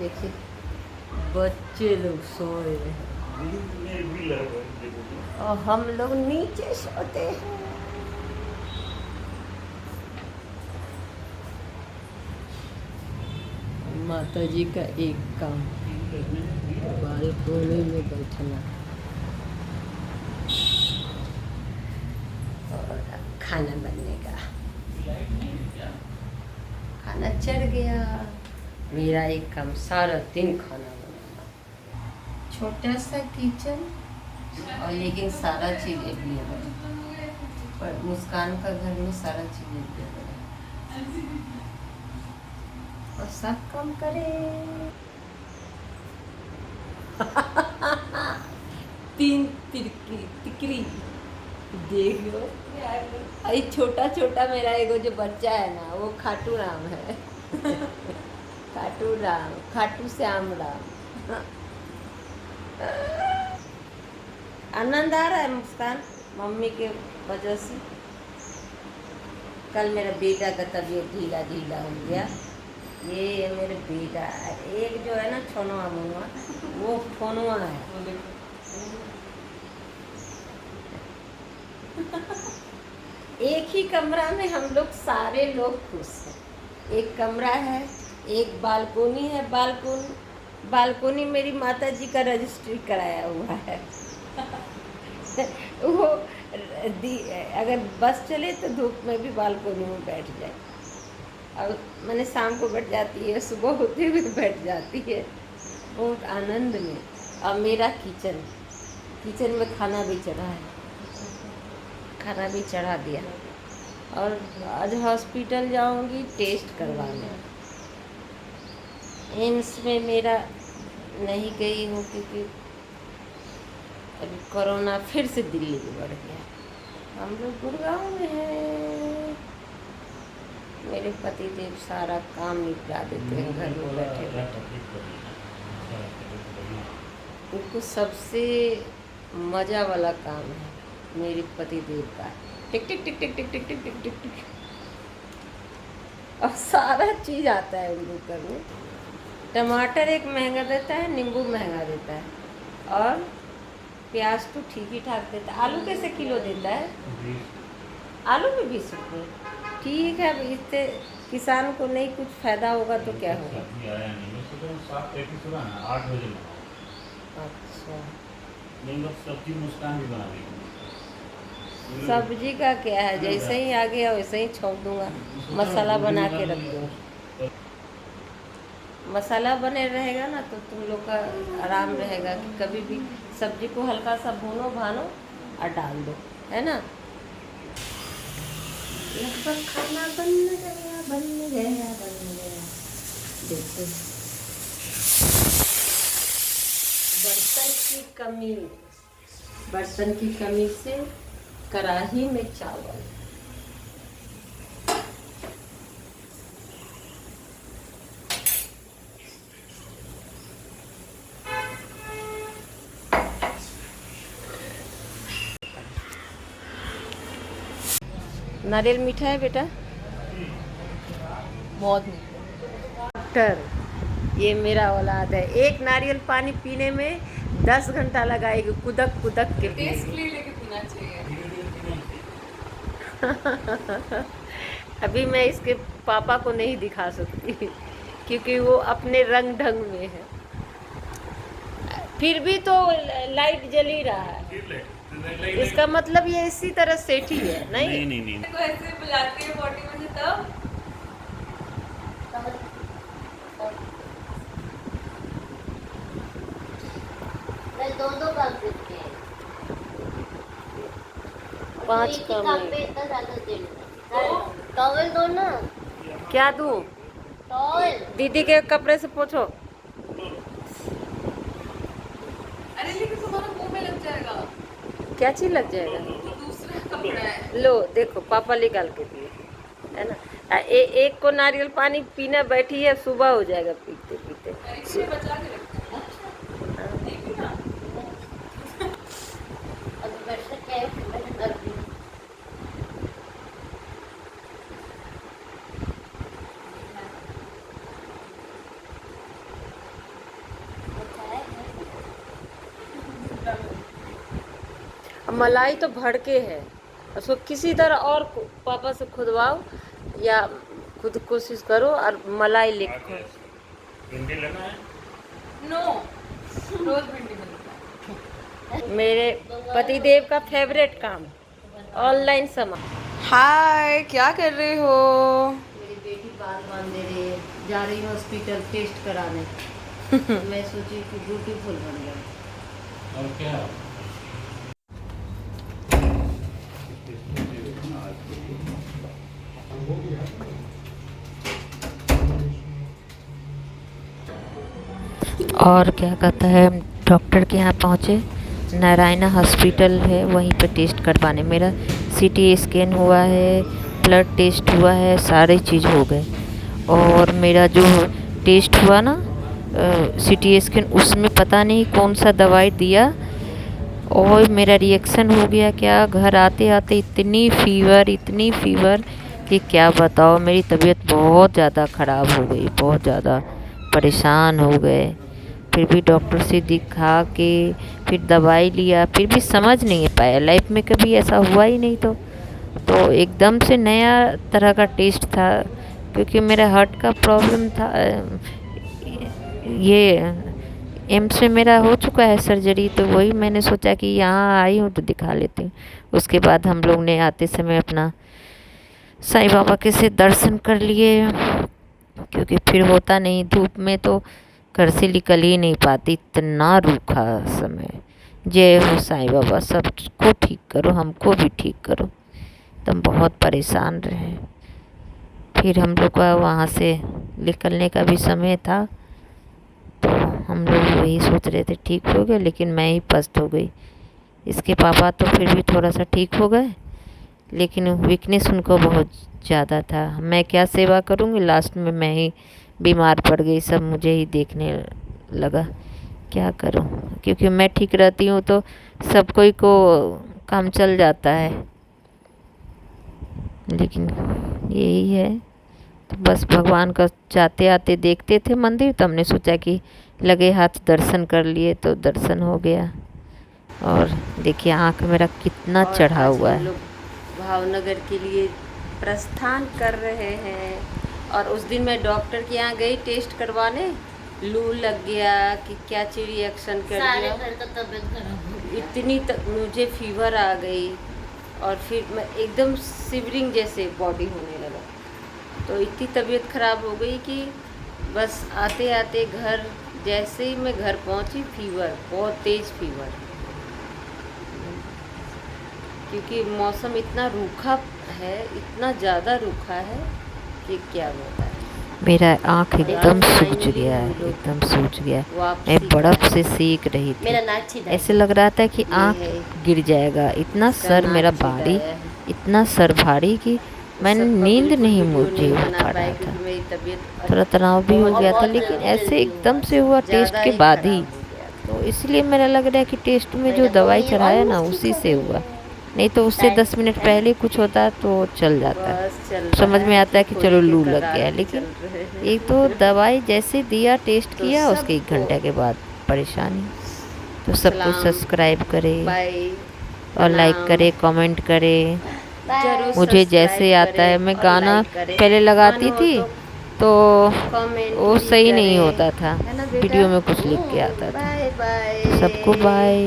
देखिए बच्चे लोग सोए हैं और हम लोग नीचे सोते हैं। माता जी का एक काम बालकोनी में बैठना और खाना बनने का। खाना चढ़ गया। मेरा एक काम सारा दिन खाना बनाना। छोटा सा किचन और लेकिन सारा चीज़ अवेलेबल है। पर मुस्कान का घर में सारा चीज़ अवेलेबल है और सब काम करे। तीन तिकरी देखो। अरे छोटा छोटा मेरा एगो जो बच्चा है ना वो खाटू राम है। खाटू राम, खाटू श्याम राम। आनंद आ रहा है मुस्कान मम्मी के वजह से। कल मेरा बेटा का तबीयत ढीला ढीला हो गया। ये मेरे बेटा एक जो है ना छोनुआ मुनुआ वो फोनुआ है। एक ही कमरा में हम लोग सारे लोग खुश हैं। एक कमरा है, एक बालकोनी है। बालकोनी मेरी माता जी का रजिस्ट्री कराया हुआ है। वो अगर बस चले तो धूप में भी बालकोनी में बैठ जाए। और मैंने शाम को बैठ जाती है, सुबह होते हुए बैठ जाती है बहुत आनंद में। और मेरा किचन में खाना भी चढ़ा है, खाना भी चढ़ा दिया। और आज हॉस्पिटल जाऊंगी टेस्ट करवाने। एम्स में मेरा नहीं गई हूँ क्योंकि अभी कोरोना फिर से दिल्ली में बढ़ गया। हम लोग गुड़गांव में हैं। मेरे पति देव सारा काम निपटा देते हैं घर में बैठे बैठे। उनको सबसे मज़ा वाला काम है मेरे पति देव का। टिक टिक टिक टिक टिक टिक टिक टिक टिक टिक और सारा चीज़ आता है उनको करने। टमाटर एक महंगा देता है, नींबू महंगा देता है और प्याज तो ठीक ही ठाक देता है। आलू कैसे किलो देता है? आलू भी 20 रुपये। ठीक है, अब इससे किसान को नहीं कुछ फायदा होगा तो क्या होगा। अच्छा, सब्जी मुस्कान भी बना देगी। सब्जी का क्या है, जैसे ही आ गया वैसे ही छोड़ दूंगा। मसाला बना के रख दूँगा। मसाला बने रहेगा ना तो तुम लोग का आराम रहेगा कि कभी भी सब्जी को हल्का सा भूनो भानो और डाल दो, है ना। लगभग खाना बन गया। देखो बर्तन की कमी से कढ़ाई में चावल। नारियल मीठा है बेटा, बहुत मीठा। ये मेरा औलाद है, एक नारियल पानी पीने में 10 घंटा लगाएगी कुदक कुदक के टेस्ट के लिए लेके पीना चाहिए। अभी मैं इसके पापा को नहीं दिखा सकती क्योंकि वो अपने रंग ढंग में है। फिर भी तो लाइट जल ही रहा है, इसका मतलब ये इसी तरह सेट ही है। नहीं तो ऐसे बुलाती है 40 बजे तब दो काम करते हैं। 5 काम पे इतना ज्यादा देना। टॉवल दो ना। क्या दूं? टॉवल दीदी के कपड़े से पोछो। अरे लेकिन तुम्हारा मुंह में लग जाएगा। क्या चीज लग जाएगा? तो दूसरा कपड़ा है। लो देखो पापा निकाल के दिए, है ना। एक को नारियल पानी पीना बैठी है, सुबह हो जाएगा पीते पीते। अरे बचा के रखता है। देखी ना? अभी वर्षा क्या है मैंने कर दी। मलाई तो भड़के है, उसको किसी तरह और पापा से खुदवाओ या खुद कोशिश करो और मलाई लिखो। भिंडी लेना है? नो, रोज भिंडी बनता है। मेरे पतिदेव का फेवरेट काम ऑनलाइन सामान। हाय, क्या कर रहे हो? मेरी बेटी बाल बांध दे रही है, जा रही हूँ हॉस्पिटल टेस्ट कराने। मैं सोची कि ब्यूटीफुल बन गया। और क्या? और क्या कहता है, डॉक्टर के यहाँ पहुँचे, नारायणा हॉस्पिटल है, वहीं पे टेस्ट करवाने। मेरा सीटी स्कैन हुआ है, ब्लड टेस्ट हुआ है, सारे चीज़ हो गए। और मेरा जो टेस्ट हुआ ना सीटी स्कैन, उसमें पता नहीं कौन सा दवाई दिया और मेरा रिएक्शन हो गया। क्या घर आते आते इतनी फीवर कि क्या बताओ, मेरी तबीयत बहुत ज़्यादा ख़राब हो गई, बहुत ज़्यादा परेशान हो गए। फिर भी डॉक्टर से दिखा के फिर दवाई लिया, फिर भी समझ नहीं पाया, लाइफ में कभी ऐसा हुआ ही नहीं। तो एकदम से नया तरह का टेस्ट था, क्योंकि मेरा हार्ट का प्रॉब्लम था। ये एम्स में मेरा हो चुका है सर्जरी, तो वही मैंने सोचा कि यहाँ आई हूँ तो दिखा लेती हूँ। उसके बाद हम लोग ने आते समय अपना साईं बाबा के से दर्शन कर लिए, क्योंकि फिर होता नहीं, धूप में तो घर से निकल ही नहीं पाती, इतना रूखा समय। जय हो साईं बाबा, सबको ठीक करो, हमको भी ठीक करो। तुम बहुत परेशान रहे। फिर हम लोग का वहाँ से निकलने का भी समय था, तो हम लोग वही सोच रहे थे ठीक हो गए, लेकिन मैं ही पस्त हो गई। इसके पापा तो फिर भी थोड़ा सा ठीक हो गए, लेकिन वीकनेस उनको बहुत ज़्यादा था। मैं क्या सेवा करूँगी, लास्ट में मैं ही बीमार पड़ गई, सब मुझे ही देखने लगा। क्या करूँ, क्योंकि मैं ठीक रहती हूँ तो सब कोई को काम चल जाता है, लेकिन यही है। तो बस भगवान का जाते आते देखते थे मंदिर, तो हमने सोचा कि लगे हाथ दर्शन कर लिए, तो दर्शन हो गया। और देखिए आँख मेरा कितना चढ़ा हुआ है। भावनगर के लिए प्रस्थान कर रहे हैं। और उस दिन मैं डॉक्टर के यहाँ गई टेस्ट करवाने, लू लग गया कि क्या चीज रिएक्शन कर सारे दिया, घर का तबीयत खराब हो गई। इतनी मुझे फीवर आ गई और फिर मैं एकदम शिवरिंग जैसे बॉडी होने लगा। तो इतनी तबीयत ख़राब हो गई कि बस आते आते घर, जैसे ही मैं घर पहुंची, फीवर, बहुत तेज़ फीवर, क्योंकि मौसम इतना रूखा है, इतना ज़्यादा रूखा है कि क्या बताएं। मेरा आँख एकदम सूज गया है, एकदम सूज गया। मैं बर्फ़ से सेक रही थी, मेरा नाक छिदा है। ऐसे लग रहा था कि आँख गिर जाएगा। इतना सर मेरा भारी, इतना सर भारी कि मैंने नींद नहीं मुझे हो पा रहा था। थोड़ा तनाव भी हो गया था, लेकिन ऐसे एकदम से हुआ टेस्ट के बाद ही। तो इसलिए मेरा लग रहा है कि टेस्ट में जो दवाई चढ़ाया ना, उसी से हुआ, नहीं तो उससे 10 मिनट पहले कुछ होता तो चल जाता। समझ में आता है कि चलो लू लग गया, लेकिन एक तो दवाई जैसे दिया, टेस्ट किया, उसके 1 घंटे के बाद परेशानी। तो सबको सब्सक्राइब करें और लाइक करें, कमेंट करें। मुझे जैसे आता है, मैं गाना पहले लगाती थी तो वो सही नहीं होता था, वीडियो में कुछ लिख के आता था। सबको बाय।